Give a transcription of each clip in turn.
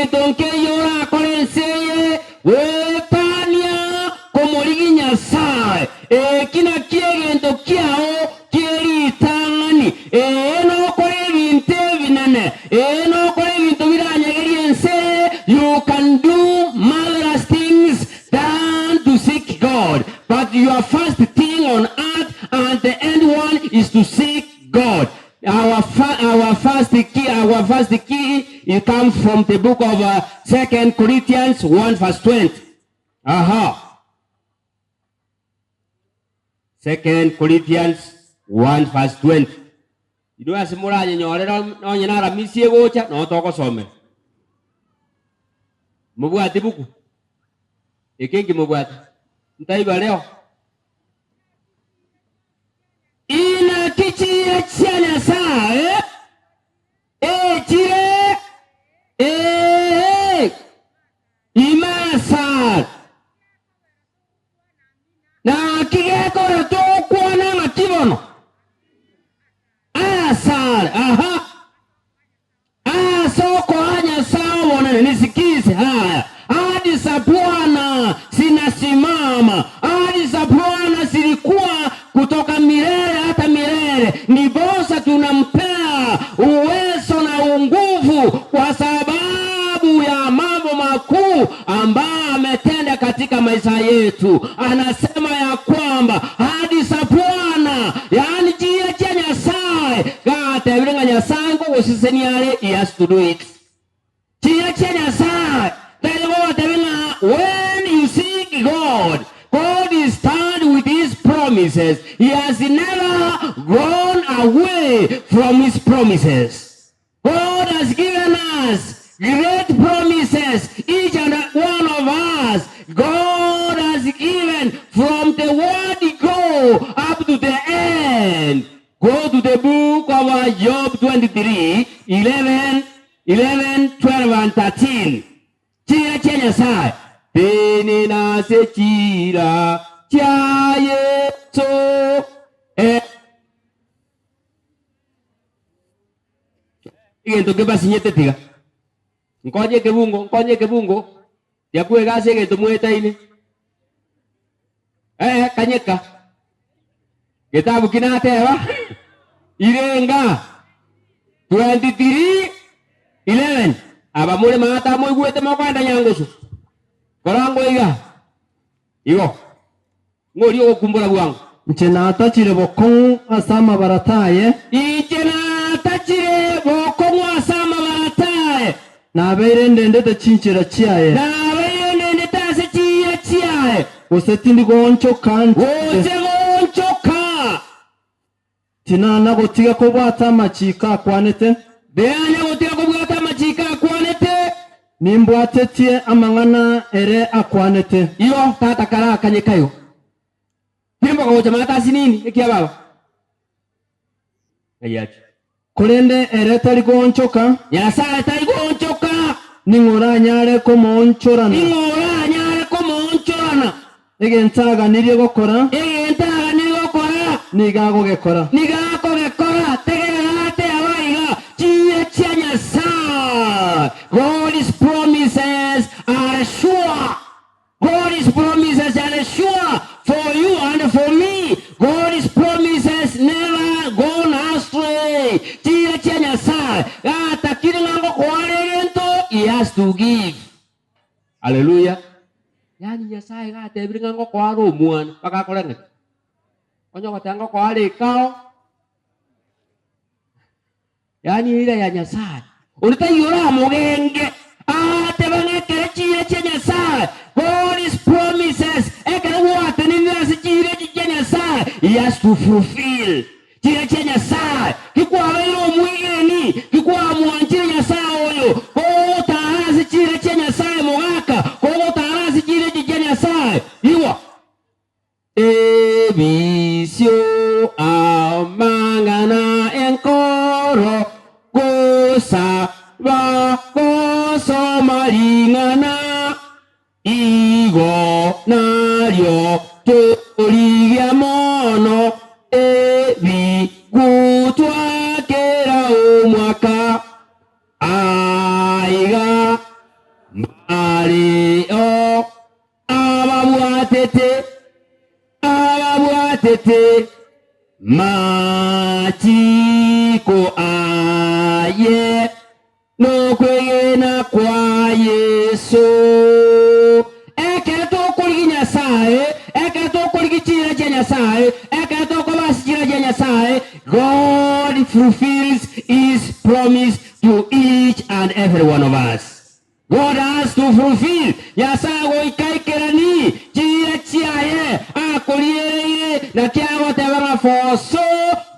tonke yora korenseye wetania komoligi Nyasaye kina kiegento kiao kieri tangani no kore binte binene no kore bintu biranyegense. You can do marvelous things than to seek God, but your first thing on earth and the end one is to seek God. Our first key it comes from the book of 2 Corinthians 1 verse 20. 2 Corinthians 1 verse 20. Idu asimura nyorera no nyinara misie gocha no toko some. Mubwati buku. Ekengi mubwati. Ntaiba leo. Ina kichia chana saa chire imasa na kigeko to kuona na kibono asar soko hanya sawa na nisikize haya hadi za Bwana sinasimama hadi za Bwana zilikuwa kutoka milele hata milele. Ndiposa tunampea uwezo na nguvu kwa sababu ya mambo makuu ambayo ametenda katika maisha yetu. Anasema ya kwamba hadi za Bwana, yani jia cha Nyasaye gata birenga Nyasaye ngo usiseniale, he has to do it. Jia cha Nyasaye when you seek God, God is stand with his promises. He has never gone away from his promises. God has given us great promises, each and one of us. God has given from the word go up to the end. Go to the book of Job 23, 11, 12 and 13. Chira chenya sai bene na se chira chaye so igento ke basinyete tiga nkonye ke bungo ya kuega se igento mueta ini kanyeka kitabu kinatewa irenga 23:11 abamule mata mo igwete makwanda nyangosu korango igo ngori okumbura bwangu nchena atachire bokon asama barataye na beirende ndete chinchira chiaye tase chiaye usetindi goncho kanti tinana gotiga ko bwata machika kwanete beanya gotiga ko bwata machika kwanete nimbwatetie amangana ere akwanete iyo tata kara kanyekayo kimba ko chamata sinini ekia baba ayachi kulende ere tari gonchoka Nyasaye tari gonchoka ningora nyare ko monchorana egentaga nirie gokora nigago gekora tegerate abaiga chiye chia Nyasaye. God's promises are sure. God's promises are sure for you and for me. God's promises never gone astray. Chiye chia Nyasaye ata kiringango kwaregento he has to give. Hallelujah. Yani Nyasaye gate biringango kwaro muan pakakolenga onyo katango kwa ale kao yani ile ya Nyasaye ulitayura mugenge atebane kerechiye cha Nyasaye. God's promises ekere wate ninasi chire cha Nyasaye he has to fulfill chire cha Nyasaye kikwa bero mwigeni kikwa mwanchire Nyasaye oyo ko taasi chire cha Nyasaye mwaka ko taasi chire cha Nyasaye iwa ebisio amangana enkoro kosa Wako somalingana igo nario torigia mono ebi gutwa kera umwaka aiga ababwatete matiko aye nokwegena kwa Yesu eketo kuligi Nyasaye eketo kuligi chira cha Nyasaye eketo kubasi chira cha Nyasaye. God fulfills his promise to each and every one of us. God has to fulfill. Yasago ikaikerani chira chiaye akoliere na kiago tebanga. For so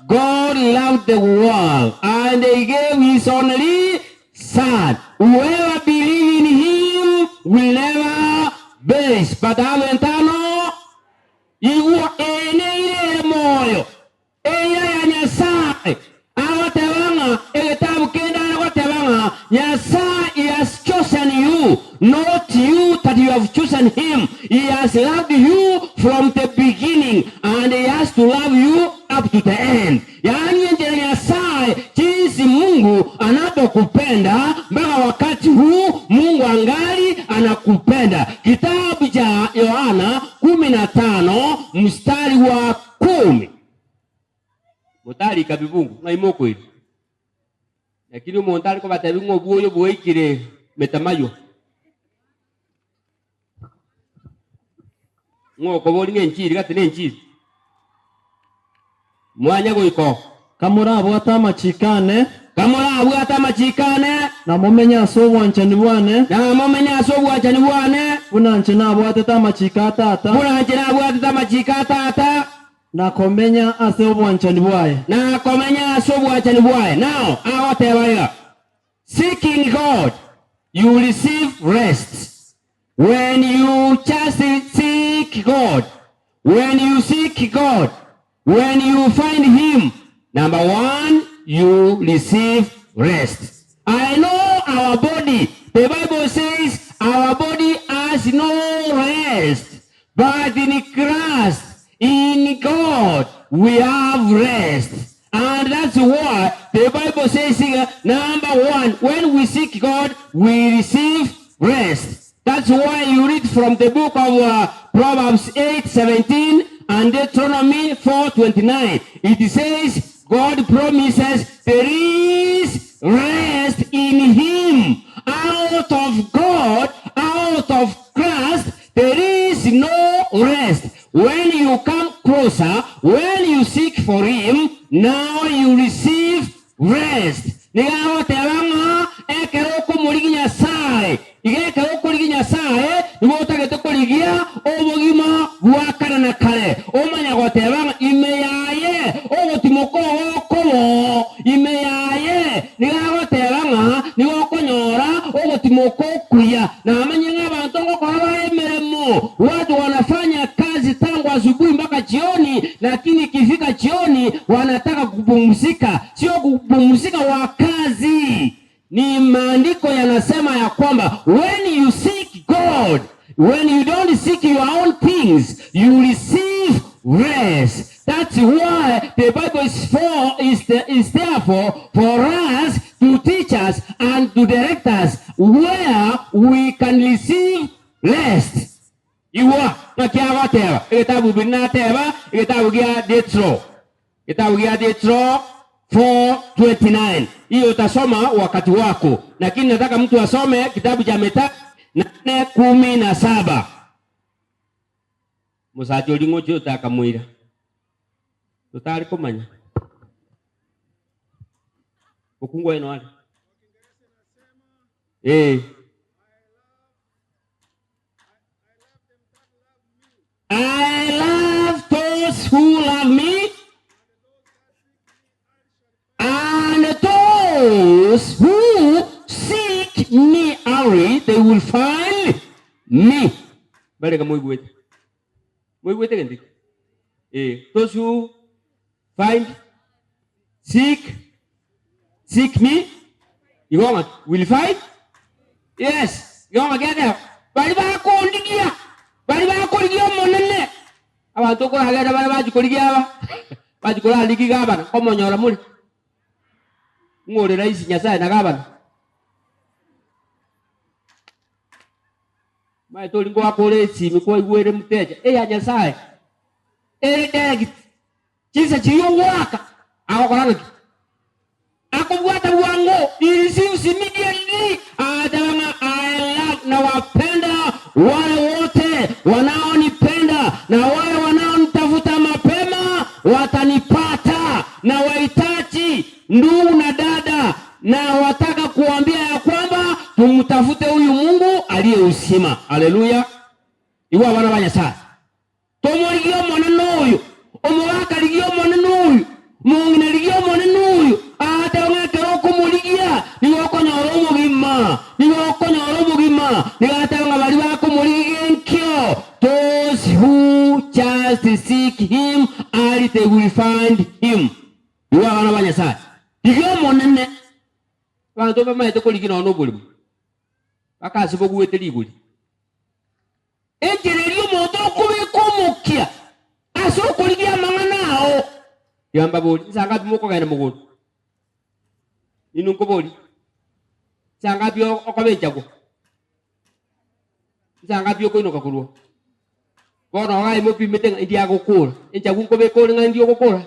God loved the world and he gave his only Son. Whoever believes in him will never perish but have eternal. Iwa ene moyo eya ya Nyasaye awatebanga egetabu kenda awatebanga. Nyasaye has chosen you, not you that you have chosen him. He has loved you from the beginning and he has to love you up to the end. Yani nje Nyasaye jinsi Mungu anapokupenda mpaka wakati huu Mungu angali anakupenda. Kitabu cha Yohana 15 mstari wa 10. Mutali kabibungu na imoko hivi. Lakini umontali kwa batabingo buoyo buoikire metamayo. Ngoko boli ngenchiri gatene nchiri. Mwanya goiko kamura abwata machikane na momenya sobwanchani bwane bunanche nabwate tamachika tata na komenya ase obwanchani bwaye Now awatebaya seeking God you receive rest. When you just seek God, when you seek God, when you find him, number one, you receive rest. I know our body, the Bible says our body has no rest, but in Christ, in God, we have rest. And that's why the Bible says, number one, when we seek God, we receive rest. That's why you read from the book of Proverbs 8:17 and Deuteronomy 4:29. It says, God promises there is rest in him. Out of God, out of Christ, there is no rest. When you come closer, when you seek for him, now you receive rest. Nigaho teranga ekeroko muligi Nyasaye. Igekeroko muligi Nyasaye, nimotagete koligia obogima bwakana na kale. Omanya gotebanga imeyaye ogotimoko okobo imeyaye nigaho teranga nigokonyora ogotimoko kuya. Na amanya abantu ngokora emeremo. Watu wanafanya kazi tangu asubuhi mpaka jioni, lakini ikifika jioni wanataka kupumzika. Sio kupumzika wa kazi. Ni maandiko yanasema ya kwamba when you seek God, when you don't seek your own things, you receive rest. That's why the Bible is therefore for us to teach us and to direct us where we can receive rest. Iwa nakiaga teba kitabu binateba kitabu gia Detro 4:29. Hiyo utasoma wakati wako, lakini nataka mtu asome kitabu cha Mathayo 8:17. Musacho lingo chota kamwira tutari komanya ukungwa ino ali I love those who love me, and those who seek me early, they will find me. Barega moibwete kendi. Those who find, seek me, you will find. Yes, you want to get there. Bariba kondigia. Bariba kondigia monene. Abantu ko hagera bariba jikoligia aba. Bajikola ligiga aba komo nyora muri. Ngore rais Nyasaye na gabana. mai to lingo akore si mi ko igwere mteja ya Nyasaye deg chisa chiyo waka akokora akubwata wango he receives immediately. Adama I love na wapenda wale wote wanaonipenda na wale wanaonitafuta mapema watanipata. Na wahitaji ndugu na dada na wataka kuambia ya kwamba tumtafute huyu Mungu aliye uzima. Haleluya. Iwa wana wa Nyasaye tomorigio mwana uyu omwaka ligio mwana uyu mungina ligio mwana uyu ate ngakero kumurigia niwokonya olomugima nigata ngabali bako murigenkyo. Those who just seek him they will find him. Iwa wana wa Nyasaye ligio mwana bantu bamaite kuligina no bulimo bakasibo guwete liguli enjererio moto kubikumukia aso kuligia manganao yamba boli sanga bimoko gaina mugono inunko boli sanga bio okobejago sanga bio ko inoka kuruo bono ga imo pimete ndia gukura enjagu ko be ko ngandio gukura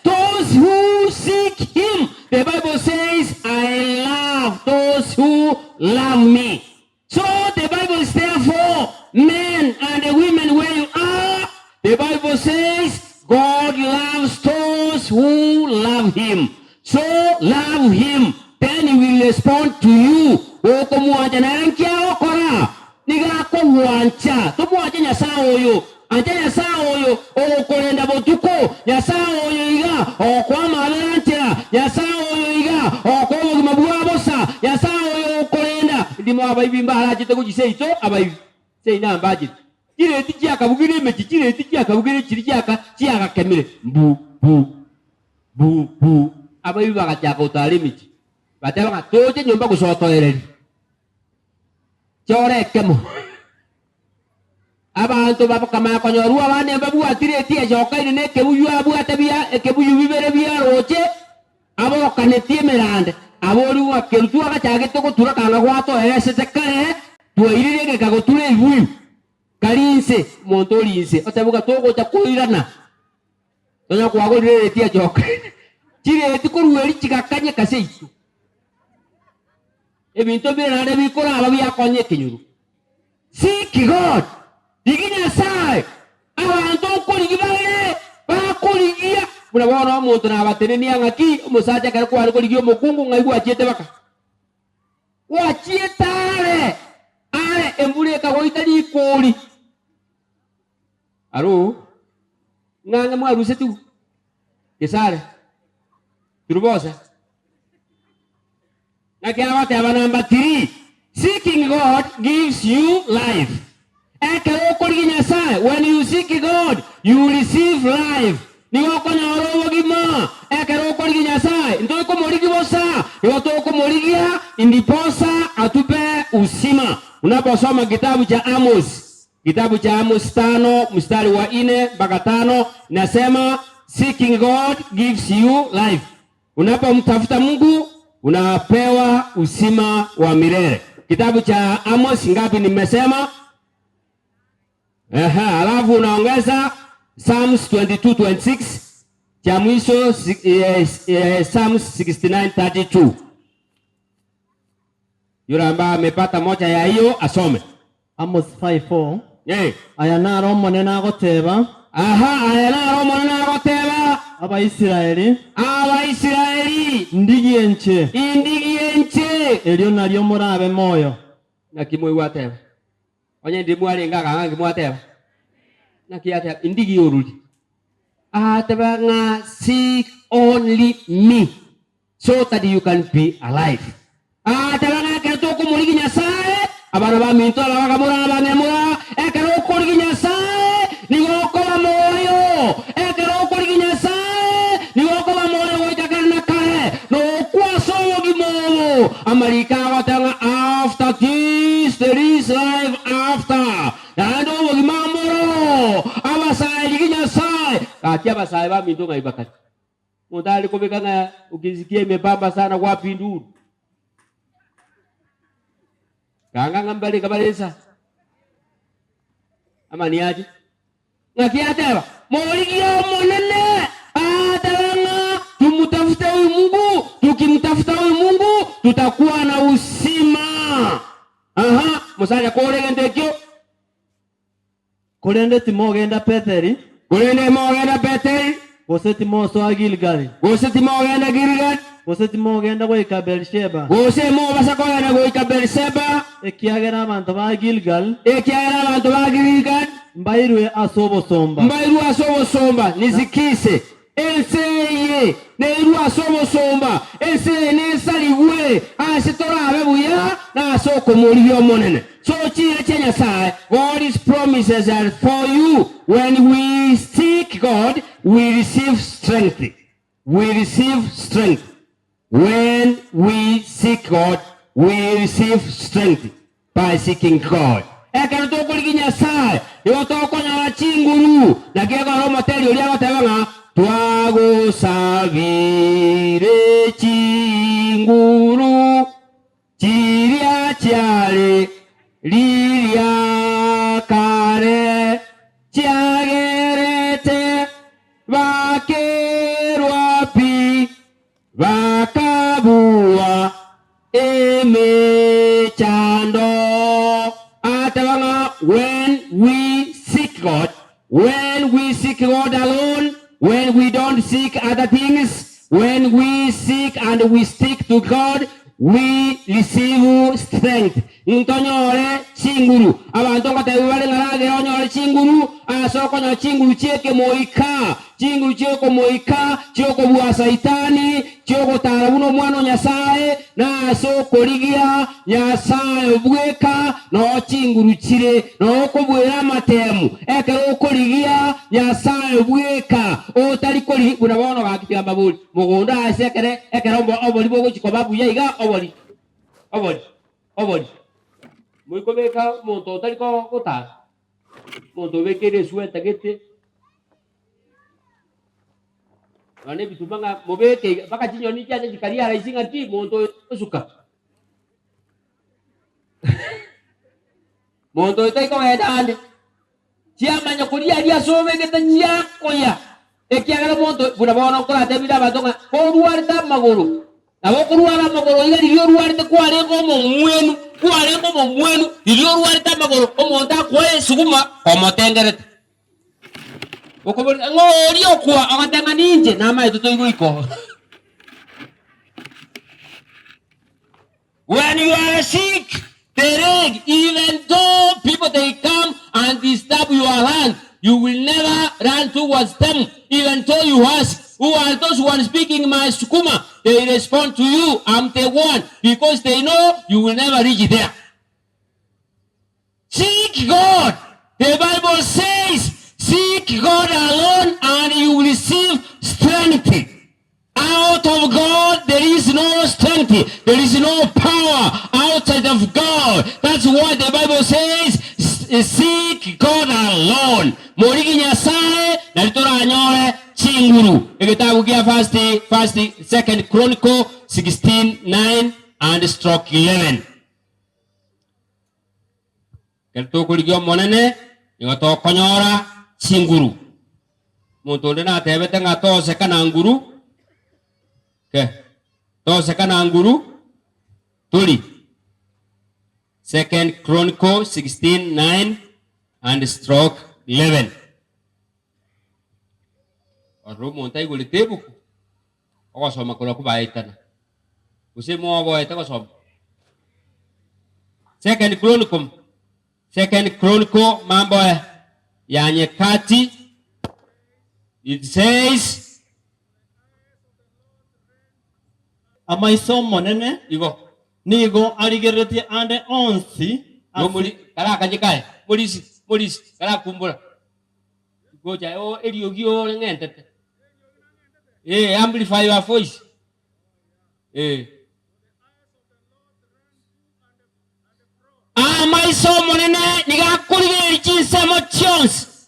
those who seek him. The Bible says, I love those who love me. So the Bible is therefore, men and women where you are, the Bible says, God loves those who love him. So love him. Then he will respond to you. Oko muaja na yankia okora. Niga ako huancha. Topo aja nyasa oyo. Anja Nyasaye oyo okolenda botuko Nyasaye oyo iga okwama abalantera Nyasaye oyo iga okobogima bwabosa Nyasaye oyo okolenda ndimo abayibimba alajite kugiseito abayibi seina ambaje kire tikiyaka bugire mechi kire tikiyaka bugire kiriyaka kiyaka kemire bu abayibi bakachaka utali mechi bataba toje nyomba kusotoereri chore kemo abantu babakama konyoru abane babu atireti joka ine kebuyu abu atabia kebuyu bibere bya roche abo kanetie merande abori wa kerutu agachagete ko turakanga gwato esete kare tuirire gagoture ibuyu karinse montolinse otabuka togo chakuirana tonya kwagorire tia joka chire tikurueri chikakanye kaseitu ebinto birande bikora ababya konye kinyuru seek God. Diginya sai abantu kuligibale bakuligia munabona omuntu nabateneni angaki umusaja kare ko ariko ligio mukungu ngaibu achiete baka wachietare ale embule ka goitali koli aro nganga mwaruse tu kesare turubosa nakia wate abanamba 3 seeking God gives you life. When you seek God, you receive life. Niwakonya orowogima ekerokoliginya sai ntoko morigibosa niwatoko morigia indiposa atupe usima. Unaposoma kitabu cha Amos 5 mstari wa 4 mpaka 5 nasema seeking God gives you life. Unapomtafuta Mungu unapewa usima wa milele. Kitabu cha Amos ngapi nimesema? Alafu unaongeza Psalms 22:26 cha mwisho Psalms 69:32. Yule ambaye amepata moja ya hiyo asome Amos 5:4. Ayana romo nena goteba. Ayana romo nena goteba. Abaisiraeli ndigienche elio nalio murabe moyo nakimwe wateba. Onye ndimu alenga kanga kimwateba nakiata indigi yorudi ateba nga seek only me so that you can be alive. Ateba nga keto ko muligi Nyasaye abana ba minto abakamura abanemura ekero ko muligi Nyasaye nigoko ba moyo ekero ko muligi Nyasaye nigoko ba moyo wojakarna kare no kwaso gimo amarika watanga after this there is life after. Nando wogimamoro abasai liginya sai kati abasai ba mindu ngai bakati mudali ko bekanga ukisikie mebamba sana kwa pindu Kanga mbali kabalesa. Ama ni aje? Ngakiateba. Moligio monene. Atawanga tumutafuta huyu Mungu. Tukimtafuta huyu Mungu tutakuwa na usima. Aha, musanya kolegendekyo. Kulende timogenda Peteri. Kulende mogenda Peteri. Goseti moso agilgali. Goseti mogenda Gilgal. Goseti mogenda goika Bersheba. Gose mo basakogenda goika Bersheba. Ekiagera abantu ba Gilgal. Ekiagera abantu ba Gilgal. Mbairwe asobo somba. Mbairwe asobo somba nizikise. Enseye neiru asobo somba. Enseye nesaliwe asitora abebuya na asoko mulibyo monene. So chile side, God's promises are for you. When we seek God, we receive strength. We receive strength. When we seek God, we receive strength by seeking God. Ekero toko likinya side, yo toko nyala chinguru, na kiega roma teli ulia watewanga, tuago savire chinguru, chiria chiare, liria kare, chiagerete, vakerwapi, vakabua, emechando. When we seek God, when we seek God alone, when we don't seek other things, when we seek and we stick to God, we receive strength. Ntonyore chinguru. Abantu katebale ngarage onyore chinguru, asoko na chinguru cheke moika. Chinguru cheko moika, cheko bua saitani, cheko tarabuno mwana nyasaye, na asoko ligia nyasaye obweka, no chinguru chire, no kubwera matemu. Ekero koligia nyasaye obweka. O talikoli unabono bakipya babuli. Mugonda asekere ekero oboli bogo chikobabu yaiga oboli. Oboli. Muito beka monto taliko kota. Monto bekere sueta gete. Ane bisubanga mobeke baka chinyo ni kya chikaria raisinga ti monto suka. Monto taiko edande. Chiama nyakulia dia sobe gete nyako ya. Ekiagala monto bunabona kola tebida batonga ko ruarta magoro. Abokuruara magoro igari yo ruarta kware como mwenu. Kware como mwenu iyo ruarta magoro omonta kwe suguma omotengere. Okobori ngori okwa agatanga ninje nama ituto iko. When you are sick, tereg, even though people they come and disturb your land, you will never run towards them. Even though you ask, who are those who are speaking my sukuma? They respond to you, I'm the one, because they know you will never reach there. Seek God. The Bible says, seek God alone and you will receive strength. Out of God there is no strength. There is no power outside of God. That's what the Bible says. Seek God alone. Morigi nyasaye na litora anyore chinguru. Ekitabu kia first 2 Chronicle 16:9 and stroke 11. Kelto ligio monene yoto konyora chinguru. Muntu ndena tebete ngato sekana nguru. Ke. To sekana nguru. Tuli. 2 Chronicle 16:9 and stroke 11. Orumo ntai gulitebu. Okosoma kola kubaitana. Usimo abo etakosoma. 2 Chronicle mambo ya Nyakati. It says Amaisomo nene igo nigo aligereti ande onsi muri kala kanjikai polisi kala kumbura goja o eliogio ngentete amplify your voice amaisomo nene nigakurire chinsemo chons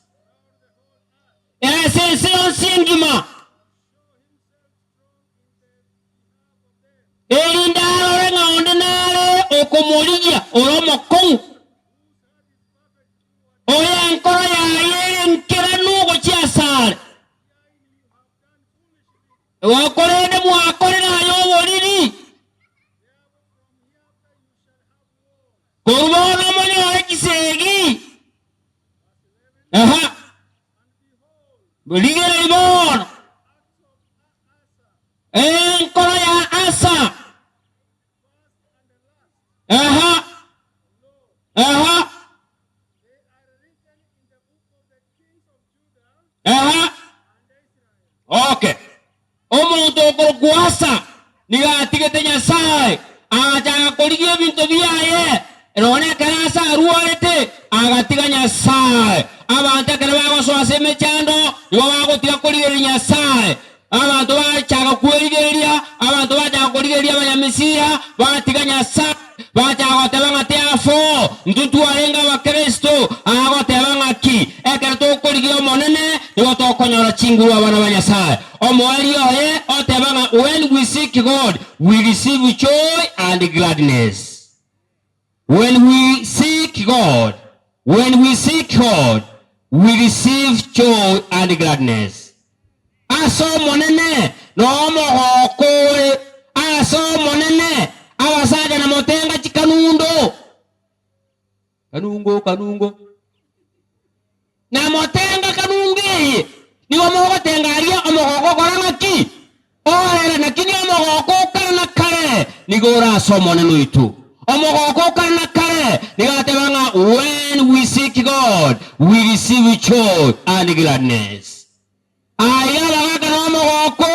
sense singima elindalo renga ondenale okomoligia oromo kong oya nkoro ya yere nkira nugo chiasare wakorene mwakorera yoboriri kurubona mone wa kisegi aha buligere ibon nkoro ya asa aha okay omuntu okugwasa nigatigete Nyasaye aja korigie bintu biaye rone karasa ruorete agatiga Nyasaye abantu kana bagoswase mechando yo bagotiga korigeria Nyasaye abantu bachaga kwerigeria abantu bachaga korigeria abanyamisia batiga Nyasaye bachaga tebanga teafo ntutu arenga wa Kristo agoteba ngaki ekerto korigia monene yo tokonyora chinguru abana ba Nyasaye omwali oye otebanga when we seek God we receive joy and gladness. When we seek God, we receive joy and gladness. Aso monene no mohokore aso monene abasaja na motenga chikanundo kanungo na motenga kanungi ni omogo tengaria omogo korana ki ohere na kini omogo kana kare ni gora so moneno itu omogo kana kare ni gatebanga when we seek God we receive joy and gladness. Ayala kana omogo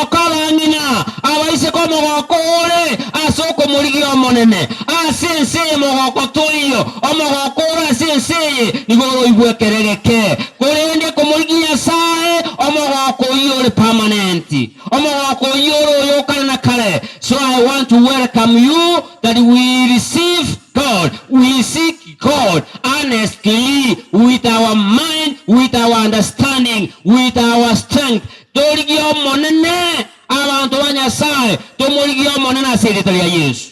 kalangina abaise ko omogo asoko muligi omonene asense omogo toyo omogo asense nigoro ibwekerereke korende ko muligi Nyasaye omogo yore permanent omogo yoro yokana kale. So I want to welcome you that we receive God, we seek God honestly with our mind, with our understanding, with our strength. Torigio monene abantu ba Nyasaye tomorigio monene aseretali ya Yesu.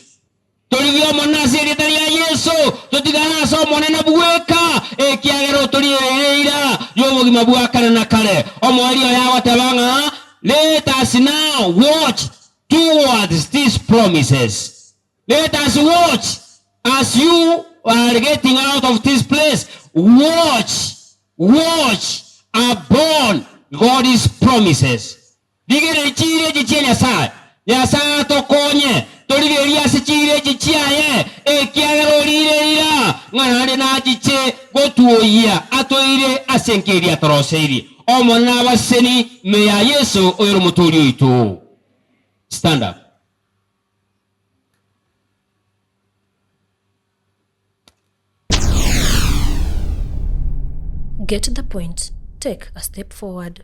Torigio monene aseretali ya Yesu totigana so monene buweka ekiagero torireira yobogima bwakana na kale omwali oyawa tabanga. Let us now watch towards these promises. Let us watch as you are getting out of this place. Watch upon God's promises. Digere chire jiche Nyasaye tokonye torigeria se chire jichiaye ekiagero rireira ng'anade na jiche gotuoya atoire asenkeria toroseri omona baseni meya Yesu oyero muturi itu. Stand up. Get the point. Take a step forward.